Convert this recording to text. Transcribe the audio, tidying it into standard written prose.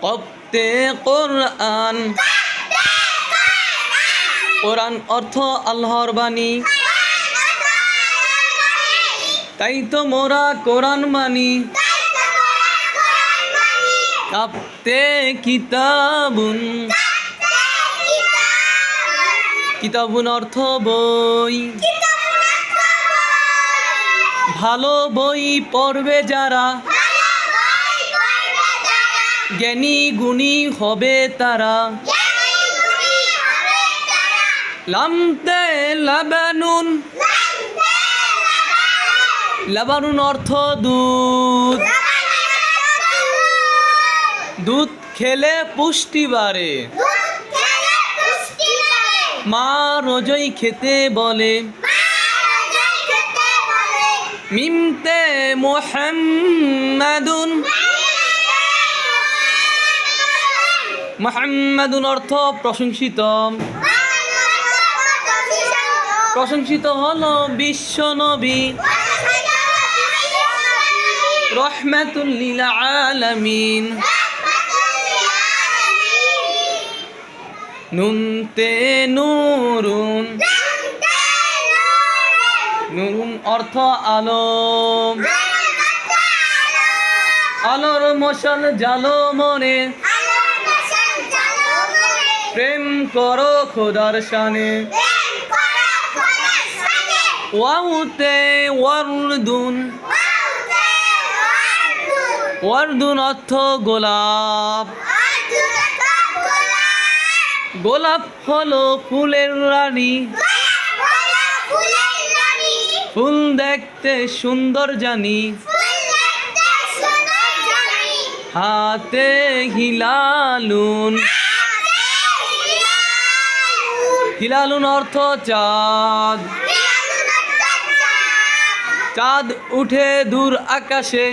কপ্তে কোরআন। কোরআন অর্থ আল্লাহর বাণী, তাই তো মোরা কোরআন মানি। কাপ্তে কিতাবুন। কিতাবুন অর্থ বই, ভালো বই পড়বে যারা, জ্ঞানী গুণী হবে তারা। লামতে লাবানুন। লাবানুন অর্থ দুধ, দুধ খেলে পুষ্টি বাড়ে, মা রোজই খেতে বলে। মিমতে মুহাম্মাদুন। মুহাম্মাদুন অর্থ প্রশংসিত, প্রশংসিত হলো বিশ্ব নবী, রহমাতুল লিল আলামিন। নুনতে নূরুন। নূরুন অর্থ আলো, আলোর মশাল জালো মনে, প্রেম করো খোদার শানে। ওয়াউতে ওয়ারদুন। ওয়ারদুন অর্থ গোলাপ, গোলাপ হলো ফুলের রানী, ফুল দেখতে সুন্দর জানি। হাতে হিলালুন। হিলালুন অর্থ চাঁদ, চাঁদ উঠে দূর আকাশে।